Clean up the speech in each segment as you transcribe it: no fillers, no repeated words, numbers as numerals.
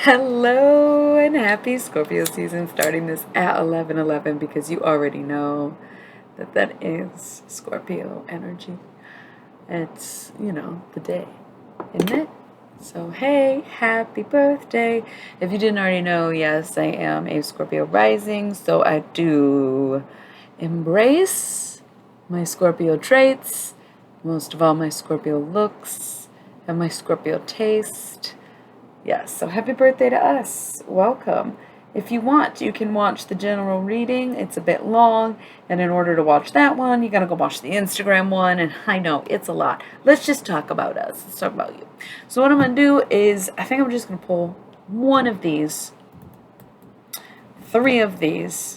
Hello and happy Scorpio season, starting this at 11:11 because you already know that that is Scorpio energy. It's, the day, isn't it? So, hey, happy birthday. If you didn't already know, yes, I am a Scorpio rising, so I do embrace my Scorpio traits, most of all my Scorpio looks, and my Scorpio taste. Yes, so happy birthday to us. Welcome. If you want, you can watch the general reading. It's a bit long, and in order to watch that one, you gotta go watch the Instagram one, and I know, it's a lot. Let's just talk about us. Let's talk about you. So what I'm gonna do is, I think I'm just gonna pull one of these, 3 of these,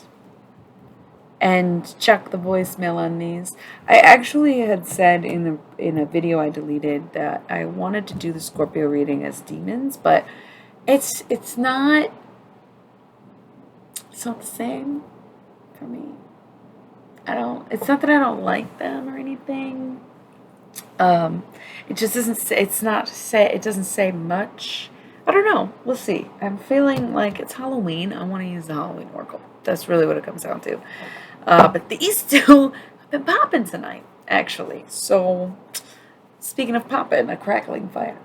and check the voicemail on these. I actually had said in a video I deleted that I wanted to do the Scorpio reading as demons, but it's not the same for me. It's not that I don't like them or anything. It just doesn't say, it doesn't say much. I don't know. We'll see. I'm feeling like it's Halloween. I want to use the Halloween oracle. That's really what it comes down to. But these two have been popping tonight, actually. So, speaking of popping, a crackling fire.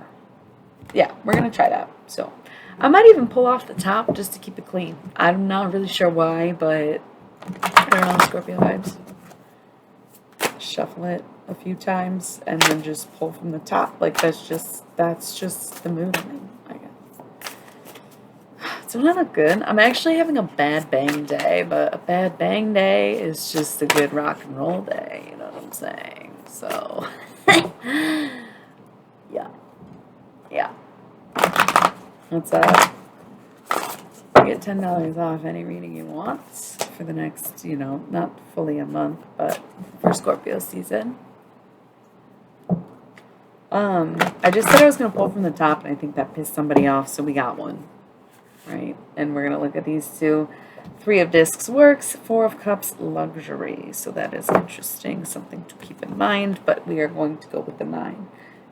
Yeah, we're going to try that. So, I might even pull off the top just to keep it clean. I'm not really sure why, but put it on Scorpio vibes. Shuffle it a few times and then just pull from the top. Like, that's just the mood I'm in, I guess. So that look good. I'm actually having a bad bang day, but a bad bang day is just a good rock and roll day, you know what I'm saying? So, yeah. That's you get $10 off any reading you want for the next, not fully a month, but for Scorpio season. I just said I was going to pull from the top, and I think that pissed somebody off, so we got one. Right, and we're going to look at these two. 3 of Discs works, 4 of Cups luxury. So that is interesting, something to keep in mind. But we are going to go with the 9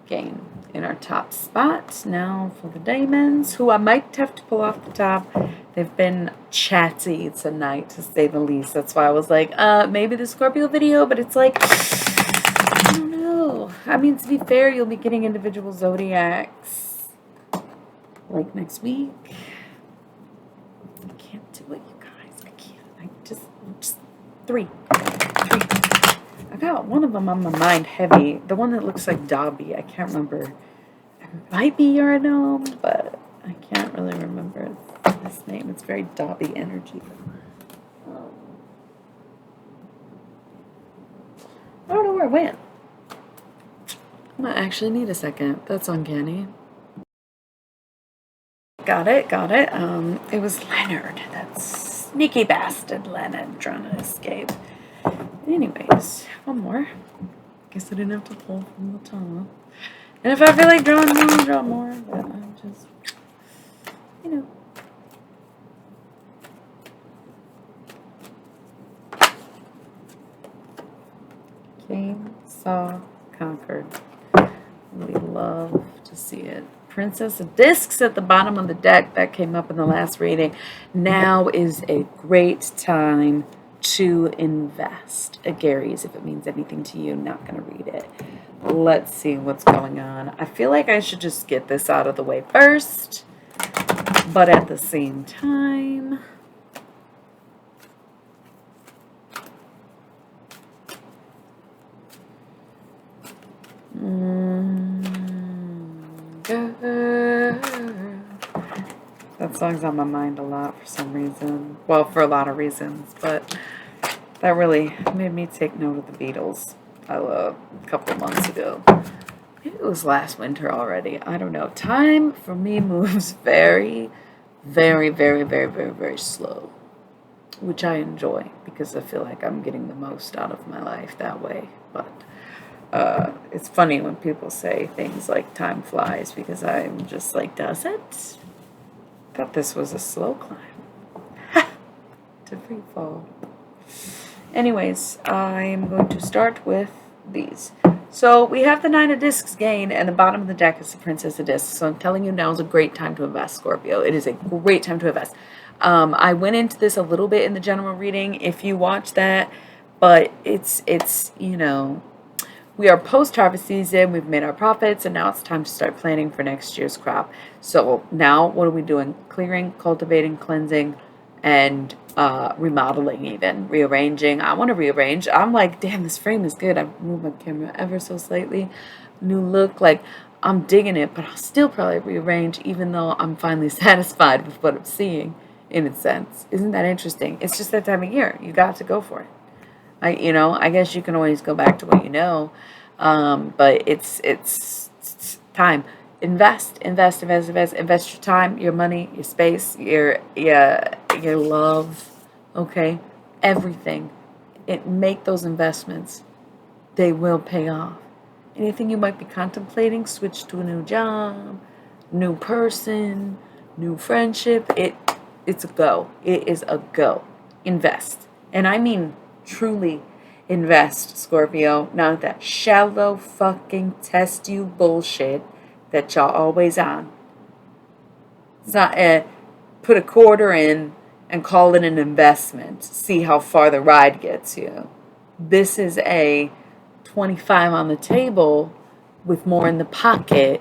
gain in our top spot. Now for the Daemons, who I might have to pull off the top. They've been chatty tonight, to say the least. That's why I was like, maybe the Scorpio video, but it's like, I don't know. I mean, to be fair, you'll be getting individual zodiacs like next week. What, you guys? I can't. I just 3. I got one of them on my mind heavy. The one that looks like Dobby. I can't remember. It might be Uranome, but I can't really remember his name. It's very Dobby energy. I don't know where it went. I might actually need a second. That's uncanny. Got it. It was Leonard. That sneaky bastard Leonard trying to escape. Anyways, one more. Guess I didn't have to pull from the top. And if I feel like drawing more, I'll draw more. But I'm just, King, saw, conquered. We love to see it. Princess of Discs at the bottom of the deck. That came up in the last reading. Now is a great time to invest. Gary's, if it means anything to you, not going to read it. Let's see what's going on. I feel like I should just get this out of the way first, but at the same time, that song's on my mind a lot for some reason. Well, for a lot of reasons, but that really made me take note of the Beatles a couple of months ago. Maybe it was last winter already. I don't know. Time for me moves very, very, very, very, very, very slow, which I enjoy because I feel like I'm getting the most out of my life that way. But it's funny when people say things like time flies, because I'm just like, does it? I thought this was a slow climb to free fall. Anyways, I'm going to start with these. So we have the Nine of Discs gain, and the bottom of the deck is the Princess of Discs. So I'm telling you, now is a great time to invest, Scorpio. It is a great time to invest. I went into this a little bit in the general reading, if you watch that, but it's you know, we are post-harvest season, we've made our profits, and now it's time to start planning for next year's crop. So now what are we doing? Clearing, cultivating, cleansing, and remodeling, even rearranging. I want to rearrange. I'm like, damn, this frame is good. I've moved my camera ever so slightly. New look, like I'm digging it, but I'll still probably rearrange, even though I'm finally satisfied with what I'm seeing, in a sense. Isn't that interesting? It's just that time of year. You got to go for it. I guess you can always go back to what you know, but it's time. Invest your time, your money, your space, your love, okay? Everything. Make those investments. They will pay off. Anything you might be contemplating, switch to a new job, new person, new friendship, it's a go. It is a go. Invest. And I mean truly invest, Scorpio. Not that shallow fucking test you bullshit that y'all always on. It's not put a quarter in and call it an investment. See how far the ride gets you. This is a 25 on the table with more in the pocket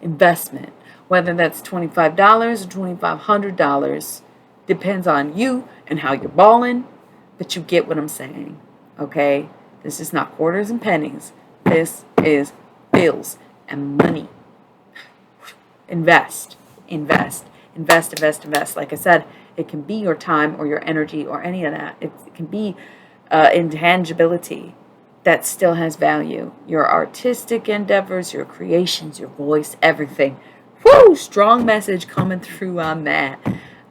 investment. Whether that's $25 or $2,500 depends on you and how you're balling, but you get what I'm saying, okay? This is not quarters and pennies. This is bills and money. Invest. Like I said, it can be your time or your energy or any of that. It can be intangibility that still has value. Your artistic endeavors, your creations, your voice, everything. Woo! Strong message coming through on that.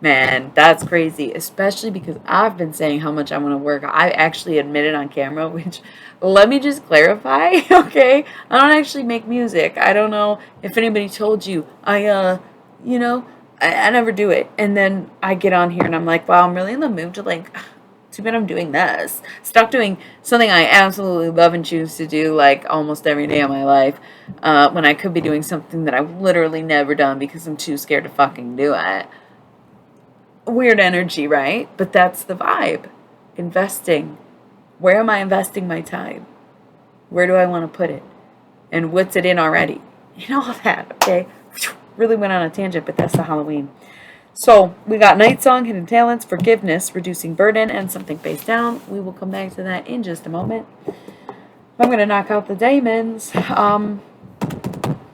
Man, that's crazy, especially because I've been saying how much I want to work. I actually admitted on camera, which, let me just clarify, okay? I don't actually make music. I don't know if anybody told you. I never do it. And then I get on here and I'm like, wow, I'm really in the mood to, like, too bad I'm doing this. Stop doing something I absolutely love and choose to do, like, almost every day of my life, when I could be doing something that I've literally never done because I'm too scared to fucking do it. Weird energy, right? But that's the vibe. Investing. Where am I investing my time? Where do I want to put it? And what's it in already? All that, okay? Really went on a tangent, but that's the Halloween. So, we got Night Song, Hidden Talents, Forgiveness, Reducing Burden, and Something Face Down. We will come back to that in just a moment. I'm going to knock out the diamonds.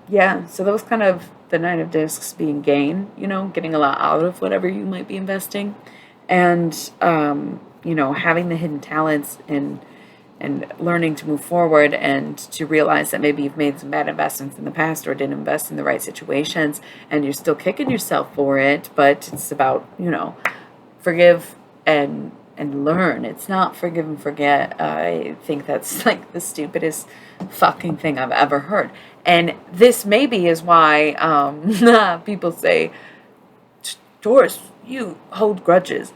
Yeah, so those kind of the Nine of Discs being gain, getting a lot out of whatever you might be investing. And, having the hidden talents and learning to move forward and to realize that maybe you've made some bad investments in the past or didn't invest in the right situations and you're still kicking yourself for it, but it's about, forgive and learn. It's not forgive and forget. I think that's like the stupidest fucking thing I've ever heard. And this maybe is why people say, Taurus, you hold grudges.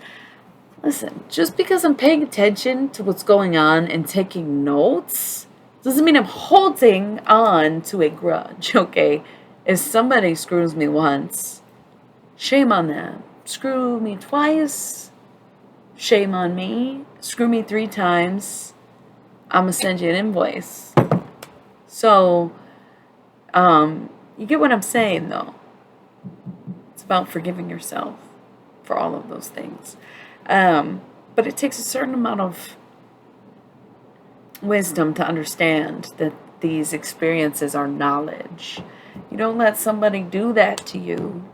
Listen, just because I'm paying attention to what's going on and taking notes doesn't mean I'm holding on to a grudge, okay? If somebody screws me once, shame on them. Screw me twice, shame on me. Screw me 3 times, I'm going to send you an invoice. So, you get what I'm saying, though. It's about forgiving yourself for all of those things. But it takes a certain amount of wisdom to understand that these experiences are knowledge. You don't let somebody do that to you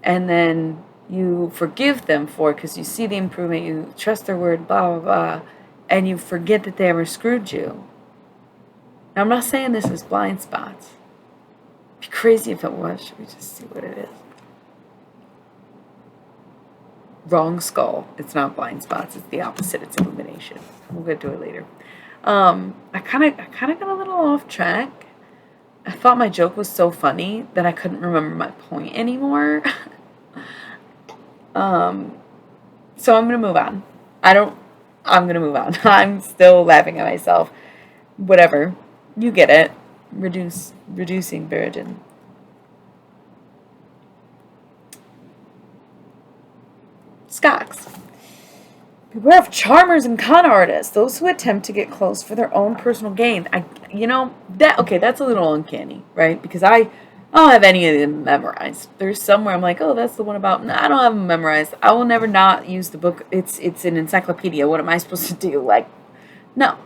and then you forgive them for it because you see the improvement, you trust their word, blah, blah, blah, and you forget that they ever screwed you. Now, I'm not saying this is blind spots. It'd be crazy if it was. Should we just see what it is? Wrong skull. It's not blind spots. It's the opposite. It's illumination. We'll get to it later. I kind of got a little off track. I thought my joke was so funny that I couldn't remember my point anymore. So I'm gonna move on. I'm gonna move on. I'm still laughing at myself. Whatever. You get it. Reducing burden. Stocks. Beware of charmers and con artists, those who attempt to get close for their own personal gain. That's a little uncanny, right? Because I don't have any of them memorized. There's somewhere I'm like, oh, that's the one about. No, I don't have them memorized. I will never not use the book. It's an encyclopedia. What am I supposed to do? Like, no.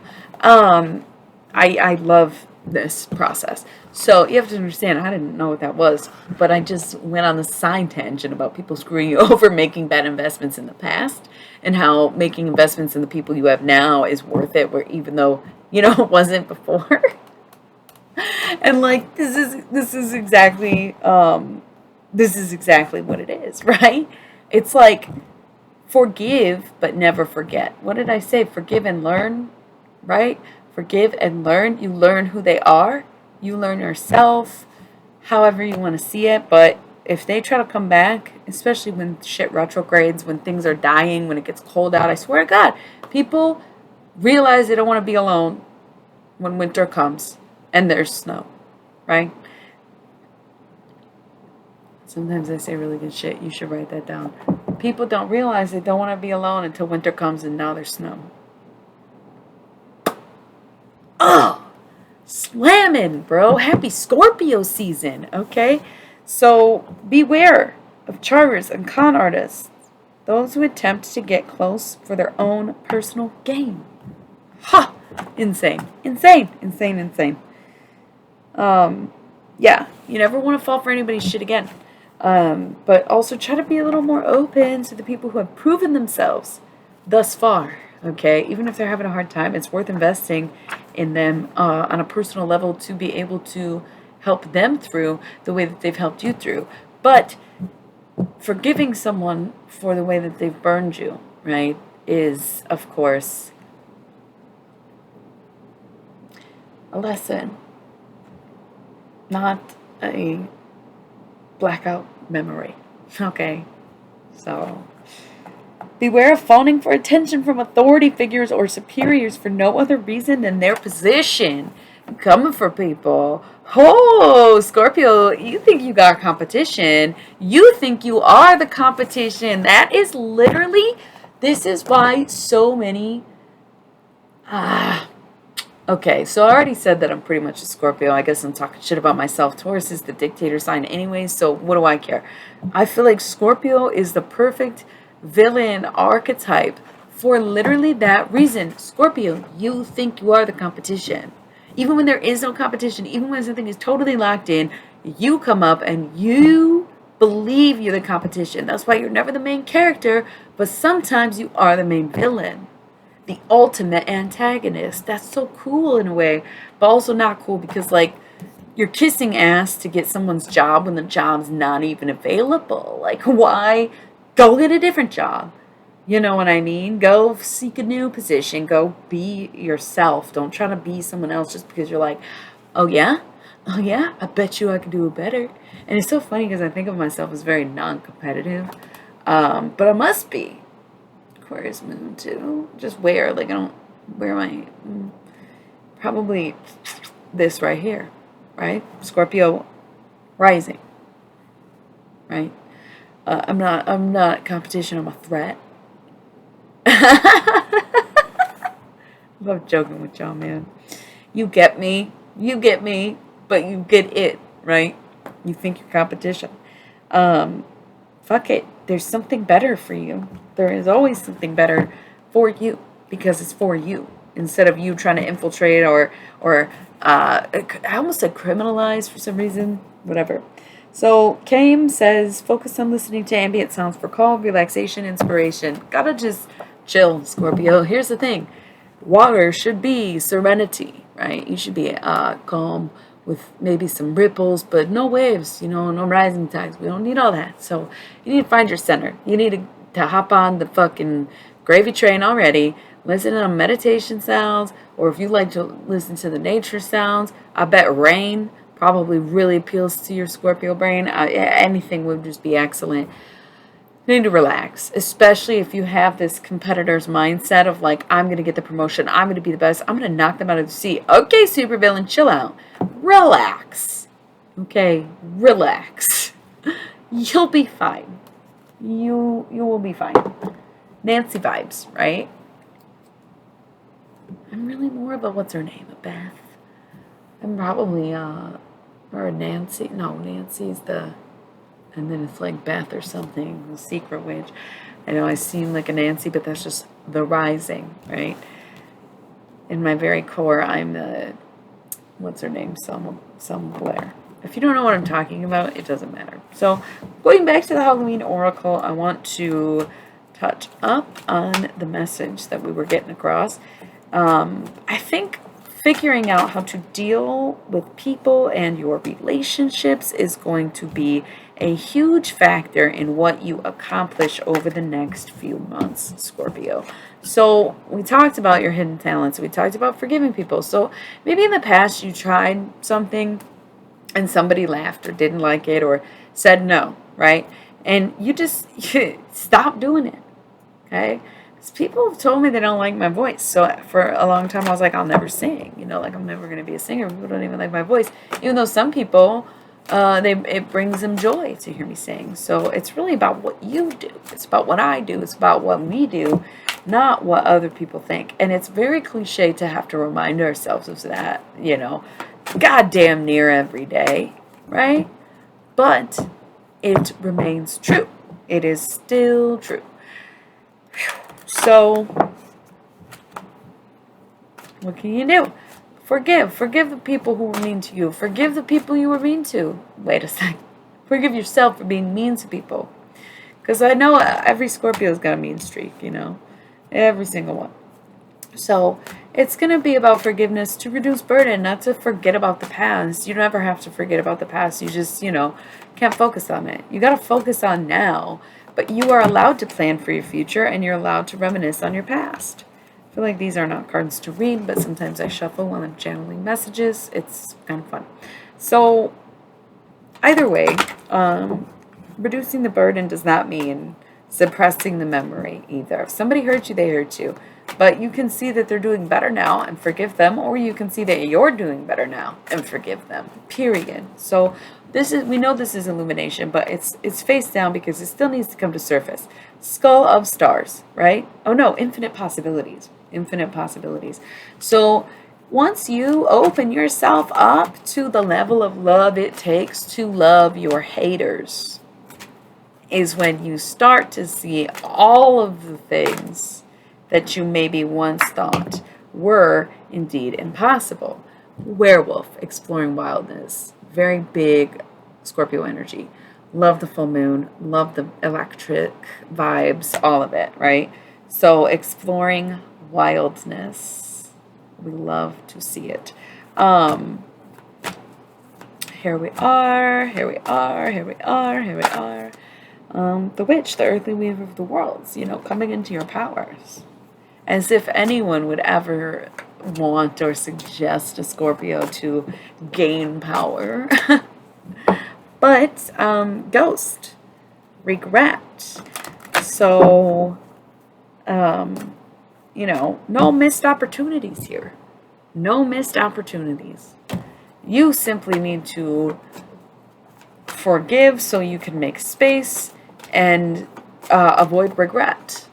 I love this process. So you have to understand, I didn't know what that was, but I just went on the side tangent about people screwing you over making bad investments in the past, and how making investments in the people you have now is worth it, where even though, it wasn't before. And like, this is exactly what it is, right? It's like, forgive but never forget. What did I say? Forgive and learn, right? Forgive and learn. You learn who they are. You learn yourself, however you want to see it. But if they try to come back, especially when shit retrogrades, when things are dying, when it gets cold out, I swear to God, people realize they don't want to be alone when winter comes and there's snow, right? Sometimes I say really good shit. You should write that down. People don't realize they don't want to be alone until winter comes and now there's snow. Oh, slamming, bro. Happy Scorpio season, okay? So beware of charmers and con artists, those who attempt to get close for their own personal gain. Ha! Insane. Yeah, you never want to fall for anybody's shit again. But also try to be a little more open to the people who have proven themselves thus far. Okay, even if they're having a hard time, it's worth investing in them on a personal level to be able to help them through the way that they've helped you through. But forgiving someone for the way that they've burned you, right, is, of course, a lesson, not a blackout memory. Okay, so beware of fawning for attention from authority figures or superiors for no other reason than their position. Coming for people. Oh, Scorpio, you think you got competition. You think you are the competition. That is literally, this is why so many... Okay, so I already said that I'm pretty much a Scorpio. I guess I'm talking shit about myself. Taurus is the dictator sign anyway, so what do I care? I feel like Scorpio is the perfect villain archetype for literally that reason. Scorpio, you think you are the competition. Even when there is no competition, even when something is totally locked in, you come up and you believe you're the competition. That's why you're never the main character, but sometimes you are the main villain. The ultimate antagonist. That's so cool in a way, but also not cool because, like, you're kissing ass to get someone's job when the job's not even available. Like, why? Go get a different job. You know what I mean? Go seek a new position. Go be yourself. Don't try to be someone else just because you're like, oh yeah? Oh yeah? I bet you I could do it better. And it's so funny because I think of myself as very non-competitive. But I must be. Aquarius moon too. Just wear, like, I don't wear my, probably this right here, right? Scorpio rising, right? I'm not competition, I'm a threat. I love joking with y'all, man. You get me, but you get it, right? You think you're competition. Fuck it. There's something better for you. There is always something better for you because it's for you. Instead of you trying to infiltrate or I almost said criminalize for some reason. Whatever. So Kame says, focus on listening to ambient sounds for calm, relaxation, inspiration. Gotta just chill, Scorpio. Here's the thing. Water should be serenity, right? You should be calm with maybe some ripples, but no waves, no rising tides. We don't need all that. So you need to find your center. You need to hop on the fucking gravy train already, listen to meditation sounds, or if you like to listen to the nature sounds, I bet rain probably really appeals to your Scorpio brain. Anything would just be excellent. You need to relax, especially if you have this competitor's mindset of like, I'm going to get the promotion, I'm going to be the best, I'm going to knock them out of the seat. Okay, supervillain, chill out. Relax. Okay, relax. You'll be fine. You will be fine. Nancy vibes, right? I'm really more of a, what's her name, a Beth. I'm probably, or a Nancy. No, Nancy's the, and then it's like Beth or something, the secret witch. I know I seem like a Nancy, but that's just the rising, right? In my very core, I'm the, what's her name, some Blair. If you don't know what I'm talking about, it doesn't matter. So, going back to the Halloween Oracle, I want to touch up on the message that we were getting across. I think figuring out how to deal with people and your relationships is going to be a huge factor in what you accomplish over the next few months, Scorpio. So we talked about your hidden talents. We talked about forgiving people. So maybe in the past you tried something and somebody laughed or didn't like it or said no, right? And you stop doing it, okay? Because people have told me they don't like my voice. So for a long time I was like, I'll never sing. You know, like I'm never going to be a singer. People don't even like my voice. Even though some people, it brings them joy to hear me sing. So it's really about what you do. It's about what I do. It's about what we do, not what other people think. And it's very cliche to have to remind ourselves of that, you know, goddamn near every day, right? But it remains true. It is still true. So, what can you do? Forgive the people who were mean to you. Forgive the people you were mean to. Wait a second. Forgive yourself for being mean to people. Because I know every Scorpio's got a mean streak, you know. Every single one. So, it's going to be about forgiveness to reduce burden, not to forget about the past. You never have to forget about the past. You just, you know, can't focus on it. You got to focus on now. But you are allowed to plan for your future, and you're allowed to reminisce on your past. I feel like these are not cards to read, but sometimes I shuffle when I'm channeling messages. It's kind of fun. So, either way, reducing the burden does not mean suppressing the memory either. If somebody hurt you, they hurt you. But you can see that they're doing better now and forgive them, or you can see that you're doing better now and forgive them. Period. So we know this is illumination, but it's face down because it still needs to come to surface. Skull of stars, right? Oh no, infinite possibilities. Infinite possibilities. So once you open yourself up to the level of love it takes to love your haters, is when you start to see all of the things that you maybe once thought were indeed impossible. Werewolf, exploring wildness, very big Scorpio energy. Love the full moon, love the electric vibes, all of it, right? So exploring wildness, we love to see it. Here we are. The witch, the earthly weaver of the worlds, you know, coming into your powers. As if anyone would ever want or suggest a Scorpio to gain power. But, ghost, regret. So, you know, no missed opportunities here. No missed opportunities. You simply need to forgive so you can make space and avoid regret.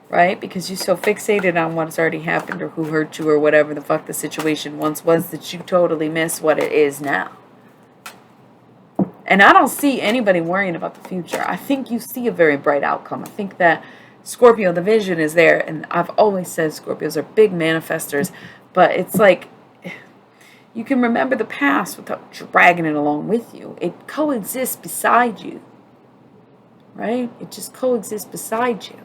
Right? Because you're so fixated on what's already happened or who hurt you or whatever the fuck the situation once was that you totally miss what it is now. And I don't see anybody worrying about the future. I think you see a very bright outcome. I think that Scorpio, the vision is there. And I've always said Scorpios are big manifestors. But it's like you can remember the past without dragging it along with you. It coexists beside you. Right? It just coexists beside you.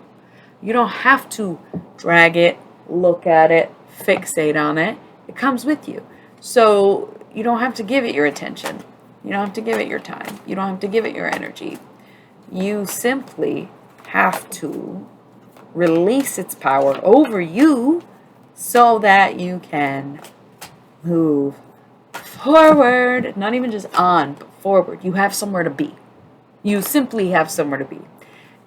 You don't have to drag it, look at it, fixate on it. It comes with you. So you don't have to give it your attention. You don't have to give it your time. You don't have to give it your energy. You simply have to release its power over you so that you can move forward. Not even just on, but forward. You have somewhere to be. You simply have somewhere to be.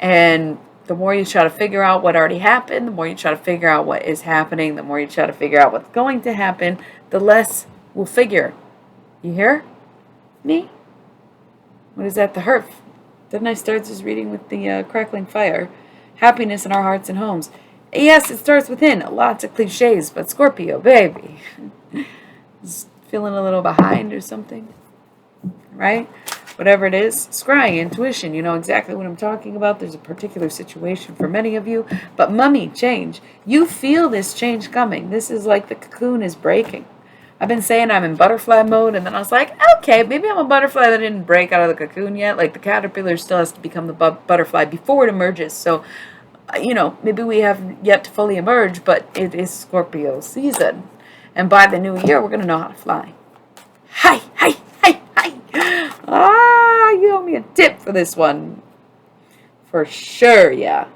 And the more you try to figure out what already happened, the more you try to figure out what is happening, the more you try to figure out what's going to happen, the less we'll figure. You hear me? What is that? The hurt. Didn't I start this reading with the crackling fire? Happiness in our hearts and homes. Yes, it starts within. Lots of cliches, but Scorpio, baby. Just feeling a little behind or something, right? Whatever it is, scrying, intuition, you know exactly what I'm talking about. There's a particular situation for many of you, but mummy, change. You feel this change coming. This is like the cocoon is breaking. I've been saying I'm in butterfly mode, and then I was like, okay, maybe I'm a butterfly that didn't break out of the cocoon yet. Like the caterpillar still has to become the butterfly before it emerges. So, you know, maybe we have yet to fully emerge, but it is Scorpio season. And by the new year, we're going to know how to fly. Hi, hi, hi, hi. Ah, you owe me a tip for this one. For sure, yeah.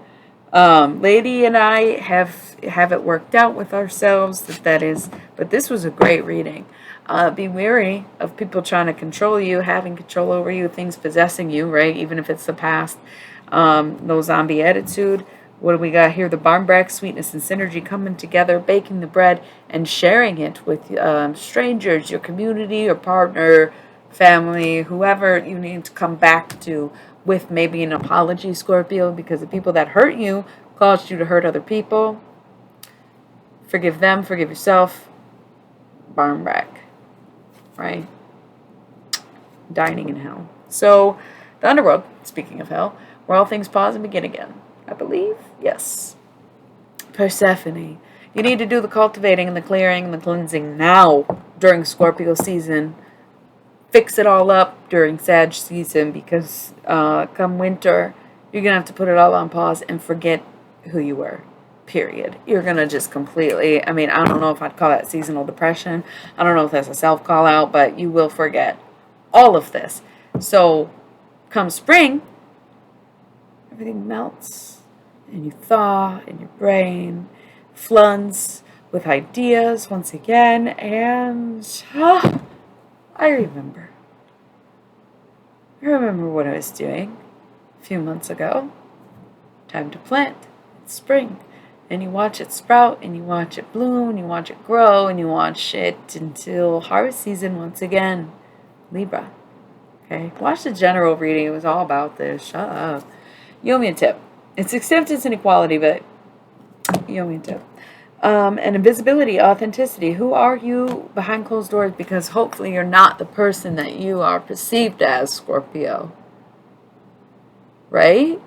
Lady and I have it worked out with ourselves that is, but this was a great reading. Be wary of people trying to control you, having control over you, things possessing you, right? Even if it's the past. No zombie attitude. What do we got here? The barmbrack, sweetness and synergy coming together, baking the bread and sharing it with strangers, your community, your partner, family, whoever you need to come back to with maybe an apology, Scorpio, because the people that hurt you caused you to hurt other people. Forgive them, forgive yourself. Barmbrack, right? Dining in hell. So, the underworld, speaking of hell, where all things pause and begin again. I believe, yes. Persephone. You need to do the cultivating and the clearing and the cleansing now during Scorpio season. Fix it all up during Sag season, because come winter, you're going to have to put it all on pause and forget who you were, period. You're going to just completely, I mean, I don't know if I'd call that seasonal depression. I don't know if that's a self-call out, but you will forget all of this. So come spring, everything melts and you thaw in your brain, floods with ideas once again, and I remember what I was doing a few months ago. Time to plant. It's spring. And you watch it sprout, and you watch it bloom, and you watch it grow, and you watch it until harvest season once again. Libra. Okay? Watch the general reading. It was all about this. Shut up. You owe me a tip. It's acceptance and equality, but you owe me a tip. And invisibility, authenticity. Who are you behind closed doors? Because hopefully you're not the person that you are perceived as, Scorpio. Right?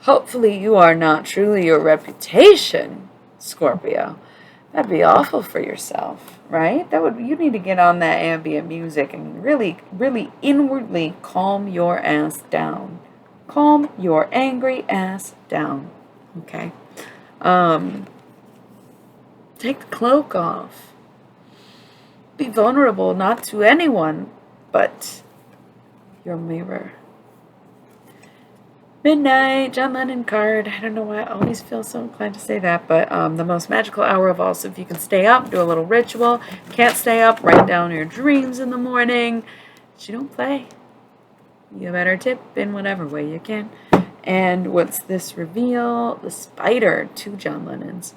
Hopefully you are not truly your reputation, Scorpio. That'd be awful for yourself, right? You need to get on that ambient music and really, really inwardly calm your ass down. Calm your angry ass down. Okay? Take the cloak off. Be vulnerable, not to anyone, but your mirror. Midnight, John Lennon card. I don't know why I always feel so inclined to say that, but the most magical hour of all. So if you can stay up, do a little ritual. Can't stay up, write down your dreams in the morning. But you don't play. You better tip in whatever way you can. And what's this reveal? The spider, 2 John Lennons.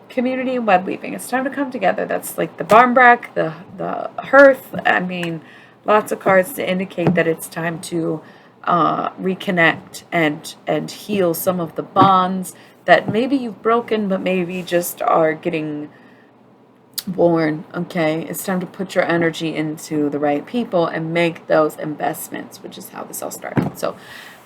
Community and web weaving. It's time to come together. That's like the barmbrack, the hearth. I mean, lots of cards to indicate that it's time to reconnect and heal some of the bonds that maybe you've broken, but maybe just are getting born. Okay, it's time to put your energy into the right people and make those investments, which is how this all started. So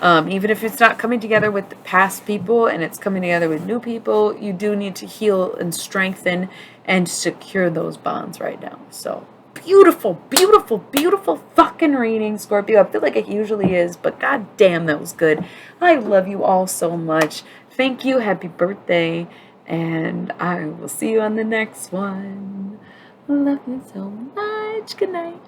even if it's not coming together with the past people and it's coming together with new people, you do need to heal and strengthen and secure those bonds right now. So beautiful, beautiful, beautiful fucking reading, Scorpio. I feel like it usually is, but god damn, that was good. I love you all so much. Thank you. Happy birthday. And I will see you on the next one. Love you so much. Good night.